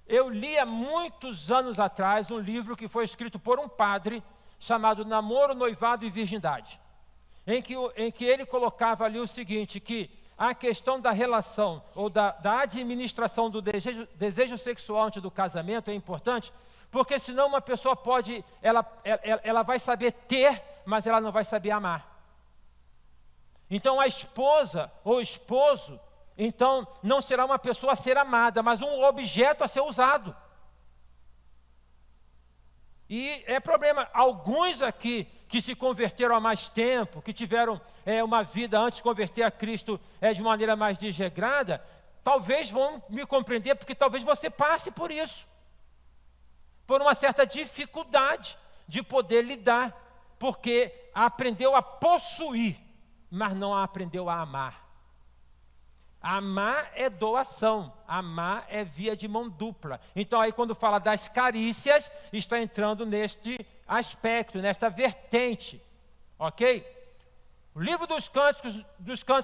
Eu li há muitos anos atrás um livro que foi escrito por um padre chamado Namoro, Noivado e Virgindade, em que ele colocava ali o seguinte, que a questão da relação ou da administração do desejo sexual antes do casamento é importante, porque senão uma pessoa pode, ela vai saber ter, mas ela não vai saber amar. Então a esposa ou esposo, então não será uma pessoa a ser amada, mas um objeto a ser usado. E é problema, alguns aqui que se converteram há mais tempo, que tiveram uma vida antes de converter a Cristo de maneira mais desregrada, talvez vão me compreender, porque talvez você passe por isso, por uma certa dificuldade de poder lidar, porque aprendeu a possuir, mas não aprendeu a amar. Amar é doação, amar é via de mão dupla. Então aí quando fala das carícias, está entrando neste aspecto, nesta vertente, ok? O livro dos Cânticos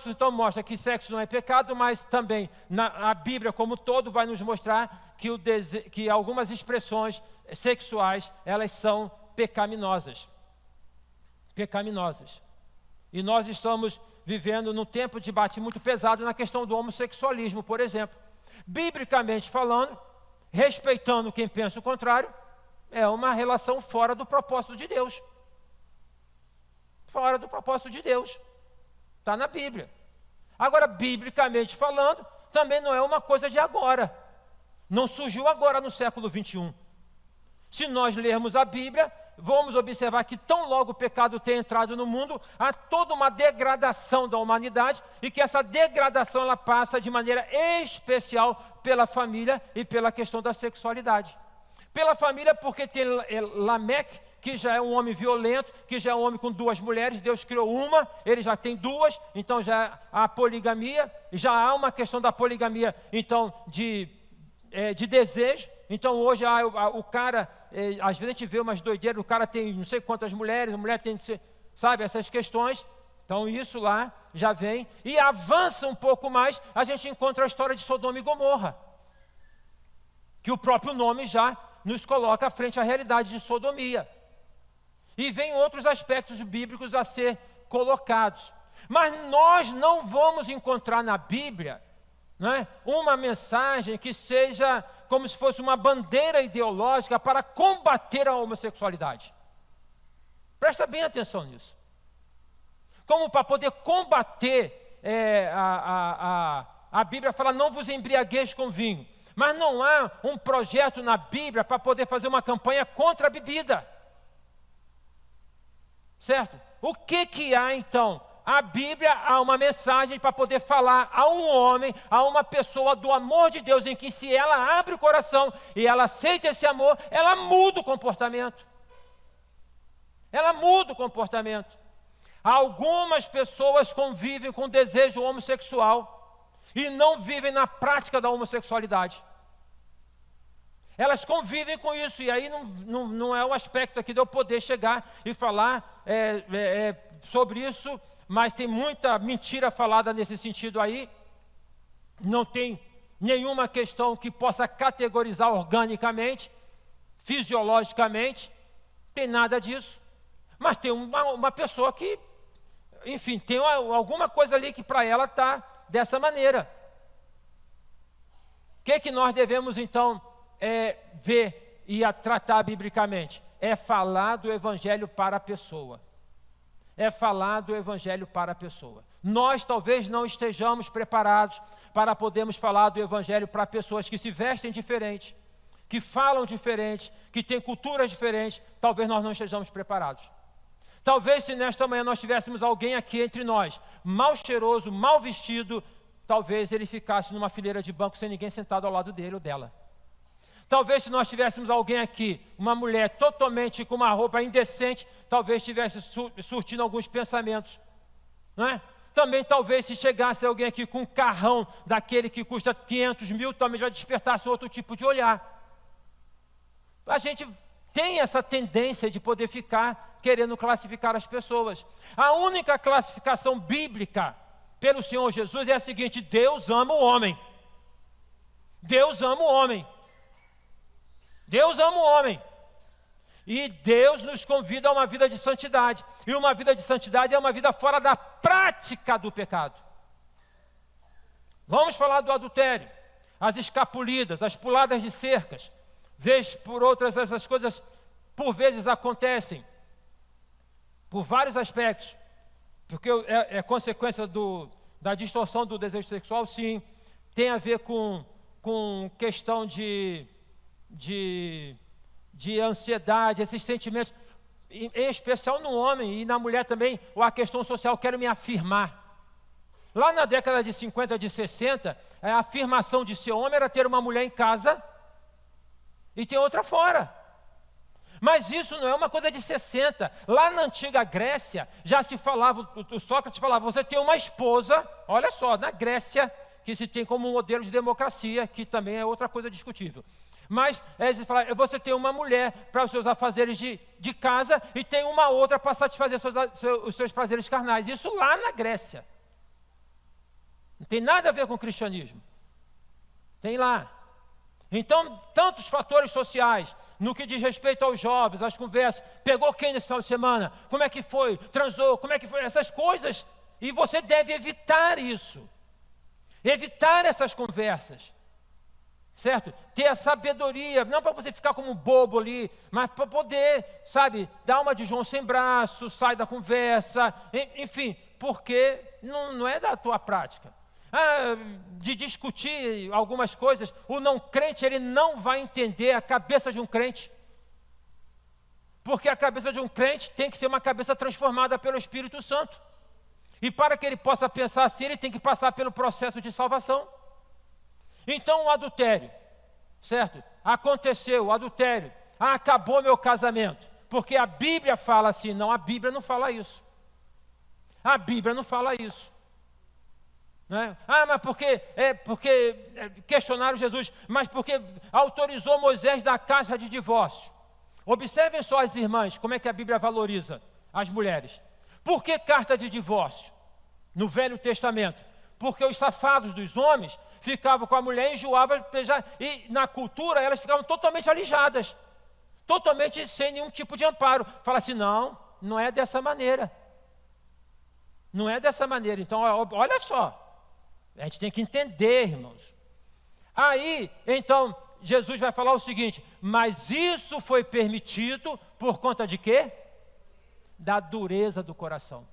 então mostra que sexo não é pecado, mas também a Bíblia como um todo vai nos mostrar que algumas expressões sexuais, elas são pecaminosas. Pecaminosas. E nós estamos vivendo num tempo de debate muito pesado na questão do homossexualismo, por exemplo. Biblicamente falando, respeitando quem pensa o contrário, é uma relação fora do propósito de Deus. Fora do propósito de Deus. Está na Bíblia. Agora, biblicamente falando, também não é uma coisa de agora. Não surgiu agora no século 21. Se nós lermos a Bíblia, vamos observar que tão logo o pecado tem entrado no mundo, há toda uma degradação da humanidade, e que essa degradação ela passa de maneira especial pela família e pela questão da sexualidade. Pela família, porque tem Lameque, que já é um homem violento, que já é um homem com duas mulheres, Deus criou uma, ele já tem duas, então já há poligamia, já há uma questão da poligamia, então, de desejo. Então hoje o cara, às vezes a gente vê umas doideiras, o cara tem não sei quantas mulheres, a mulher tem, sabe, essas questões. Então isso lá já vem, e avança um pouco mais, a gente encontra a história de Sodoma e Gomorra, que o próprio nome já nos coloca à frente à realidade de sodomia. E vem outros aspectos bíblicos a ser colocados. Mas nós não vamos encontrar na Bíblia, né, uma mensagem que seja como se fosse uma bandeira ideológica para combater a homossexualidade. Presta bem atenção nisso. Como para poder combater, a Bíblia fala, não vos embriagueis com vinho. Mas não há um projeto na Bíblia para poder fazer uma campanha contra a bebida. Certo? O que há então? A Bíblia há uma mensagem para poder falar a um homem, a uma pessoa do amor de Deus, em que se ela abre o coração e ela aceita esse amor, ela muda o comportamento. Ela muda o comportamento. Algumas pessoas convivem com desejo homossexual e não vivem na prática da homossexualidade. Elas convivem com isso, e aí não é o aspecto aqui de eu poder chegar e falar sobre isso, mas tem muita mentira falada nesse sentido aí. Não tem nenhuma questão que possa categorizar organicamente, fisiologicamente, tem nada disso. Mas tem uma pessoa que, enfim, tem alguma coisa ali que para ela está dessa maneira. O que nós devemos então ver e tratar biblicamente? É falar do Evangelho para a pessoa. É falar do Evangelho para a pessoa. Nós talvez não estejamos preparados para podermos falar do Evangelho para pessoas que se vestem diferente, que falam diferente, que têm culturas diferentes. Talvez nós não estejamos preparados. Talvez se nesta manhã nós tivéssemos alguém aqui entre nós, mal cheiroso, mal vestido, talvez ele ficasse numa fileira de banco sem ninguém sentado ao lado dele ou dela. Talvez se nós tivéssemos alguém aqui, uma mulher totalmente com uma roupa indecente, talvez estivesse surtindo alguns pensamentos, não é? Também talvez se chegasse alguém aqui com um carrão daquele que custa 500 mil, também já despertasse outro tipo de olhar. A gente tem essa tendência de poder ficar querendo classificar as pessoas. A única classificação bíblica pelo Senhor Jesus é a seguinte: Deus ama o homem. Deus ama o homem. Deus ama o homem. E Deus nos convida a uma vida de santidade. E uma vida de santidade é uma vida fora da prática do pecado. Vamos falar do adultério, as escapulidas, as puladas de cercas. Vez por outras, essas coisas por vezes acontecem, por vários aspectos. Porque é consequência da distorção do desejo sexual, sim. Tem a ver com questão de ansiedade, esses sentimentos. em especial no homem e na mulher também, ou a questão social, quero me afirmar. Lá na década de 50, de 60, a afirmação de ser homem era ter uma mulher em casa e ter outra fora. Mas isso não é uma coisa de 60. Lá na antiga Grécia, já se falava, o Sócrates falava, você tem uma esposa, olha só, na Grécia, que se tem como um modelo de democracia, que também é outra coisa discutível. Mas você tem uma mulher para os seus afazeres de casa e tem uma outra para satisfazer os seus prazeres carnais. Isso lá na Grécia. Não tem nada a ver com o cristianismo. Tem lá. Então, tantos fatores sociais, no que diz respeito aos jovens, às conversas, pegou quem nesse final de semana? Como é que foi? Transou? Como é que foi? Essas coisas. E você deve evitar isso. Evitar essas conversas. Certo? Ter a sabedoria, não para você ficar como um bobo ali, mas para poder, sabe, dar uma de João sem braço, sai da conversa, enfim, porque não é da tua prática. De discutir algumas coisas, o não crente, ele não vai entender a cabeça de um crente. Porque a cabeça de um crente tem que ser uma cabeça transformada pelo Espírito Santo. E para que ele possa pensar assim, ele tem que passar pelo processo de salvação. Então o adultério, certo? Aconteceu o adultério, acabou meu casamento. Porque a Bíblia fala assim, não, a Bíblia não fala isso. A Bíblia não fala isso. Né? Mas porque questionaram Jesus, mas porque autorizou Moisés da caixa de divórcio. Observem só as irmãs, como é que a Bíblia valoriza as mulheres. Por que carta de divórcio no Velho Testamento? Porque os safados dos homens ficavam com a mulher, enjoavam, e na cultura elas ficavam totalmente alijadas, totalmente sem nenhum tipo de amparo. Fala assim, não é dessa maneira. Não é dessa maneira. Então, olha só. A gente tem que entender, irmãos. Aí, então, Jesus vai falar o seguinte, mas isso foi permitido por conta de quê? Da dureza do coração.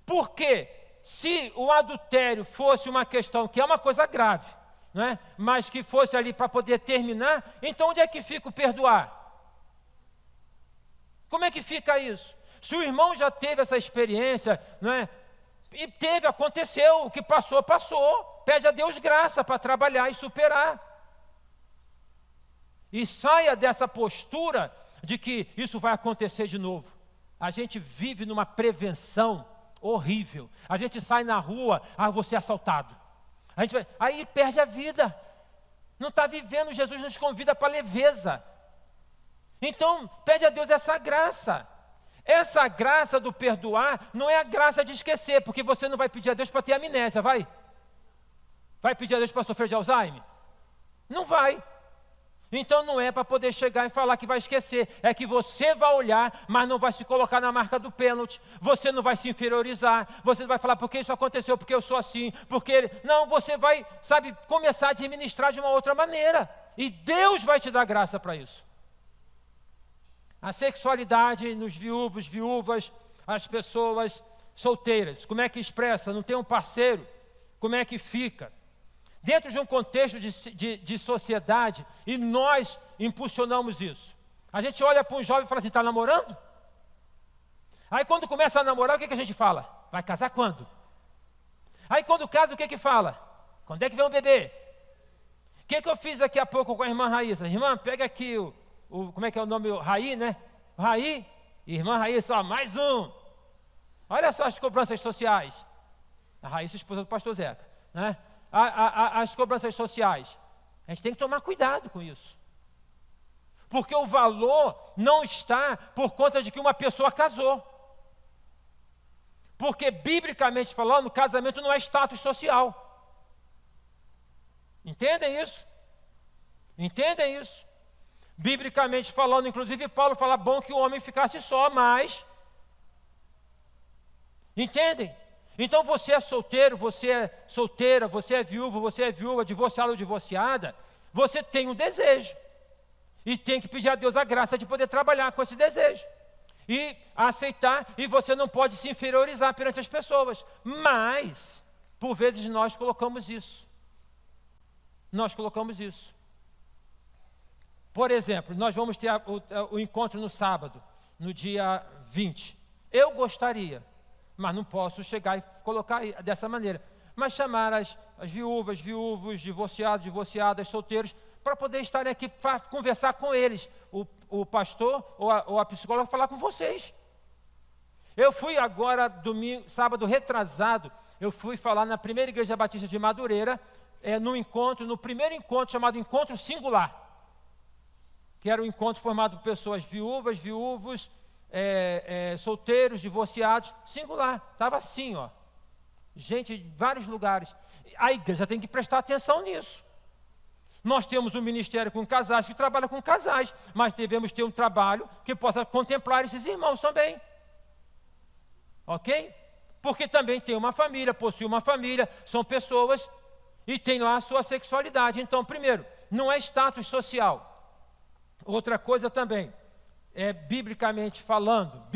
Porque se o adultério fosse uma questão que é uma coisa grave, né? Mas que fosse ali para poder terminar, então onde é que fica o perdoar? Como é que fica isso? Se o irmão já teve essa experiência, não é? E aconteceu, o que passou, passou. Pede a Deus graça para trabalhar e superar. E saia dessa postura de que isso vai acontecer de novo. A gente vive numa prevenção horrível. A gente sai na rua, você é assaltado. Aí perde a vida. Não está vivendo, Jesus nos convida para leveza. Então, pede a Deus essa graça. Essa graça do perdoar não é a graça de esquecer, porque você não vai pedir a Deus para ter amnésia, vai? Vai pedir a Deus para sofrer de Alzheimer? Não vai. Então não é para poder chegar e falar que vai esquecer, é que você vai olhar, mas não vai se colocar na marca do pênalti, você não vai se inferiorizar, você não vai falar porque isso aconteceu, porque eu sou assim, porque... Não, você vai, sabe, começar a administrar de uma outra maneira, e Deus vai te dar graça para isso. A sexualidade nos viúvos, viúvas, as pessoas solteiras, como é que expressa? Não tem um parceiro, como é que fica? Dentro de um contexto de sociedade, e nós impulsionamos isso. A gente olha para um jovem e fala assim, está namorando? Aí quando começa a namorar, o que a gente fala? Vai casar quando? Aí quando casa, o que fala? Quando é que vem o bebê? O que eu fiz aqui há pouco com a irmã Raíssa? Irmã, pega aqui como é que é o nome? Raí, né? Raí, irmã Raíssa, mais um. Olha só as cobranças sociais. A Raíssa, esposa do pastor Zeca, né? As cobranças sociais. A gente tem que tomar cuidado com isso. Porque o valor não está por conta de que uma pessoa casou. Porque, biblicamente falando, o casamento não é status social. Entendem isso? Entendem isso? Biblicamente falando, inclusive Paulo fala, bom que o homem ficasse só, mas... Entendem? Então você é solteiro, você é solteira, você é viúva, divorciado ou divorciada, você tem um desejo. E tem que pedir a Deus a graça de poder trabalhar com esse desejo. E aceitar, e você não pode se inferiorizar perante as pessoas. Mas, por vezes nós colocamos isso. Nós colocamos isso. Por exemplo, nós vamos ter o encontro no sábado, no dia 20. Eu gostaria, mas não posso chegar e colocar dessa maneira. Mas chamar as viúvas, viúvos, divorciados, divorciadas, solteiros, para poder estarem aqui para conversar com eles. O pastor ou a psicóloga falar com vocês. Eu fui agora, sábado retrasado, eu fui falar na primeira igreja batista de Madureira, no primeiro encontro chamado Encontro Singular, que era um encontro formado por pessoas viúvas, viúvos, solteiros, divorciados, singular, estava assim, ó, gente de vários lugares. A igreja tem que prestar atenção nisso. Nós temos um ministério com casais que trabalha com casais, mas devemos ter um trabalho que possa contemplar esses irmãos também. Ok? Porque também tem uma família, possui uma família, são pessoas e tem lá a sua sexualidade. Então, primeiro, não é status social. Outra coisa também, biblicamente falando,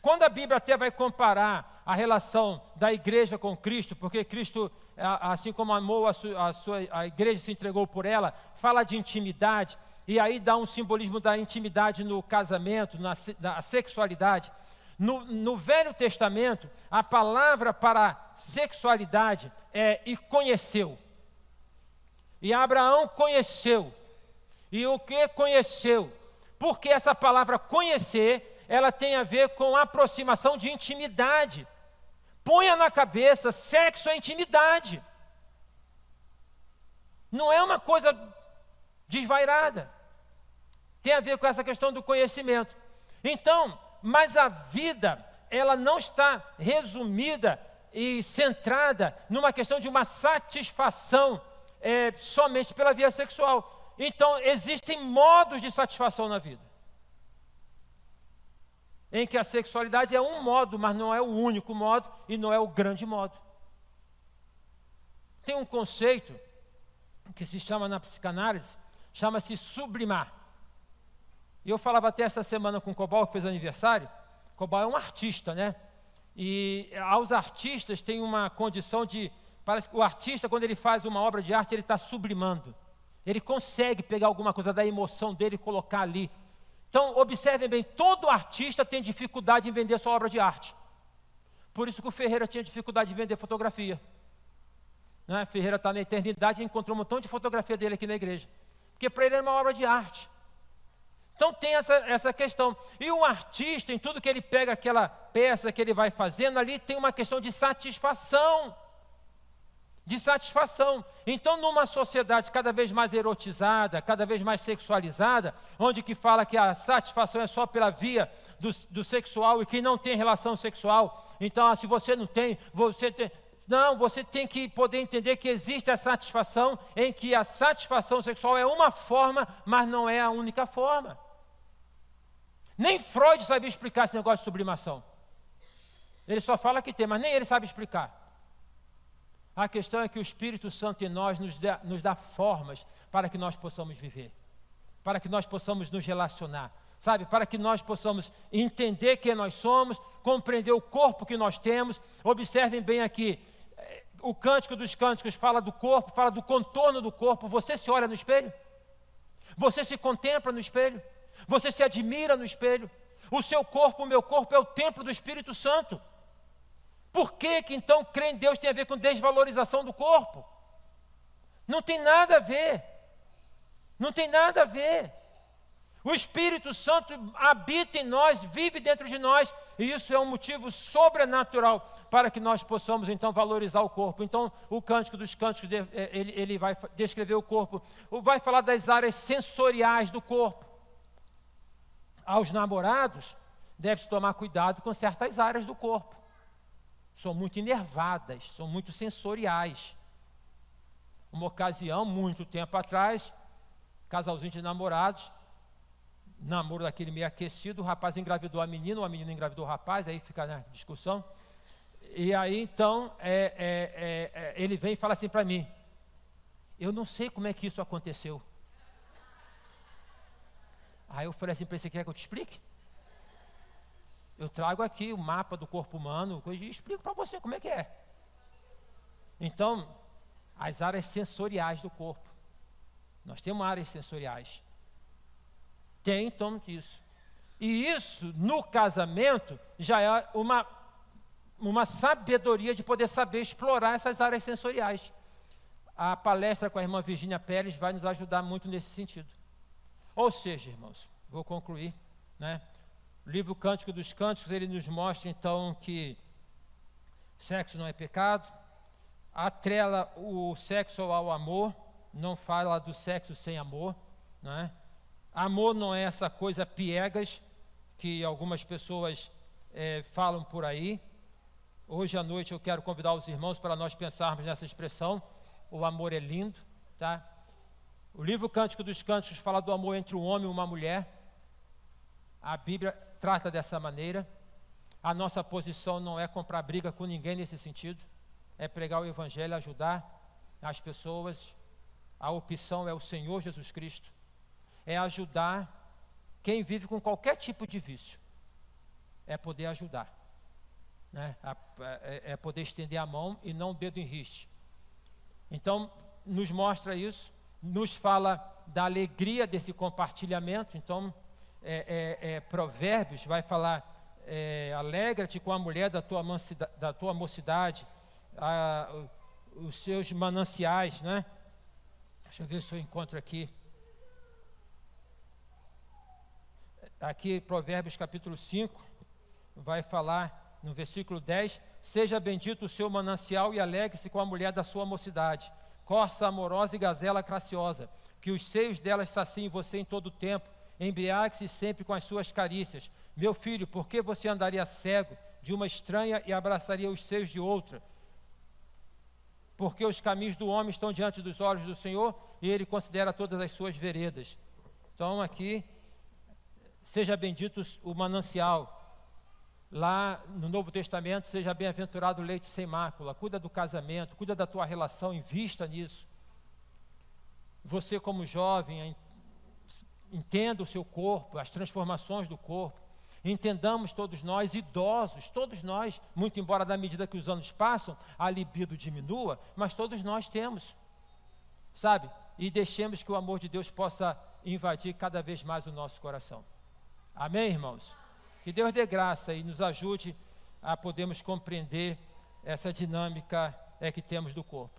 quando a Bíblia até vai comparar a relação da igreja com Cristo, porque Cristo, assim como amou a igreja, se entregou por ela, fala de intimidade, e aí dá um simbolismo da intimidade no casamento, na sexualidade. No Velho Testamento, a palavra para sexualidade é "e conheceu". E Abraão conheceu. E o que conheceu? Porque essa palavra conhecer, ela tem a ver com aproximação de intimidade. Ponha na cabeça, sexo é intimidade. Não é uma coisa desvairada. Tem a ver com essa questão do conhecimento. Então, mas a vida, ela não está resumida e centrada numa questão de uma satisfação somente pela via sexual. Então, existem modos de satisfação na vida, em que a sexualidade é um modo, mas não é o único modo e não é o grande modo. Tem um conceito que se chama na psicanálise, chama-se sublimar. E eu falava até essa semana com o Cobal, que fez aniversário. Cobal é um artista, né? E aos artistas tem uma condição de... Parece que o artista, quando ele faz uma obra de arte, ele está sublimando. Ele consegue pegar alguma coisa da emoção dele e colocar ali. Então, observem bem, todo artista tem dificuldade em vender sua obra de arte. Por isso que o Ferreira tinha dificuldade de vender fotografia. Né? Ferreira está na eternidade e encontrou um montão de fotografia dele aqui na igreja. Porque para ele era uma obra de arte. Então tem essa questão. E o artista, em tudo que ele pega, aquela peça que ele vai fazendo, ali tem uma questão de satisfação. De satisfação. Então, numa sociedade cada vez mais erotizada, cada vez mais sexualizada, onde que fala que a satisfação é só pela via do sexual, e quem não tem relação sexual, então, se você não tem, você tem... Não, você tem que poder entender que existe a satisfação, em que a satisfação sexual é uma forma, mas não é a única forma. Nem Freud sabia explicar esse negócio de sublimação. Ele só fala que tem, mas nem ele sabe explicar. A questão é que o Espírito Santo em nós nos dá formas para que nós possamos viver, para que nós possamos nos relacionar, sabe? Para que nós possamos entender quem nós somos, compreender o corpo que nós temos. Observem bem aqui, o Cântico dos Cânticos fala do corpo, fala do contorno do corpo. Você se olha no espelho? Você se contempla no espelho? Você se admira no espelho? O seu corpo, o meu corpo é o templo do Espírito Santo. Por que então crer em Deus tem a ver com desvalorização do corpo? Não tem nada a ver. Não tem nada a ver. O Espírito Santo habita em nós, vive dentro de nós, e isso é um motivo sobrenatural para que nós possamos então valorizar o corpo. Então, o Cântico dos Cânticos, ele vai descrever o corpo, vai falar das áreas sensoriais do corpo. Aos namorados, deve-se tomar cuidado com certas áreas do corpo. São muito inervadas, são muito sensoriais. Uma ocasião, muito tempo atrás, casalzinho de namorados, namoro daquele meio aquecido, o rapaz engravidou a menina, ou a menina engravidou o rapaz, aí fica na discussão. E aí, então, ele vem e fala assim para mim, eu não sei como é que isso aconteceu. Aí eu falei assim, você quer que eu te explique? Eu trago aqui o mapa do corpo humano e explico para você como é que é. Então, as áreas sensoriais do corpo. Nós temos áreas sensoriais. Tem, então, isso. E isso, no casamento, já é uma sabedoria de poder saber explorar essas áreas sensoriais. A palestra com a irmã Virgínia Pérez vai nos ajudar muito nesse sentido. Ou seja, irmãos, vou concluir, né? O livro Cântico dos Cânticos, ele nos mostra então que sexo não é pecado, atrela o sexo ao amor, não fala do sexo sem amor, né? Amor não é essa coisa piegas que algumas pessoas falam por aí. Hoje à noite eu quero convidar os irmãos para nós pensarmos nessa expressão. O amor é lindo, tá? O livro Cântico dos Cânticos fala do amor entre um homem e uma mulher. A Bíblia trata dessa maneira. A nossa posição não é comprar briga com ninguém nesse sentido. É pregar o Evangelho, ajudar as pessoas. A opção é o Senhor Jesus Cristo. É ajudar quem vive com qualquer tipo de vício. É poder ajudar, né? É poder estender a mão e não o dedo em riste. Então, nos mostra isso, nos fala da alegria desse compartilhamento. Então, Provérbios vai falar, alegra-te com a mulher da tua mocidade, os seus mananciais, né? Deixa eu ver se eu encontro aqui. Aqui, Provérbios capítulo 5, vai falar no versículo 10, seja bendito o seu manancial e alegre-se com a mulher da sua mocidade, corça amorosa e gazela graciosa, que os seios delas saciem você em todo o tempo, embriague-se sempre com as suas carícias. Meu filho, por que você andaria cego de uma estranha e abraçaria os seios de outra? Porque os caminhos do homem estão diante dos olhos do Senhor, e Ele considera todas as suas veredas. Então aqui, seja bendito o manancial. Lá no Novo Testamento, seja bem-aventurado o leite sem mácula. Cuida do casamento, cuida da tua relação, invista nisso. Você como jovem, entenda o seu corpo, as transformações do corpo. Entendamos todos nós, idosos, todos nós, muito embora na medida que os anos passam, a libido diminua, mas todos nós temos, sabe? E deixemos que o amor de Deus possa invadir cada vez mais o nosso coração. Amém, irmãos? Que Deus dê graça e nos ajude a podermos compreender essa dinâmica que temos do corpo.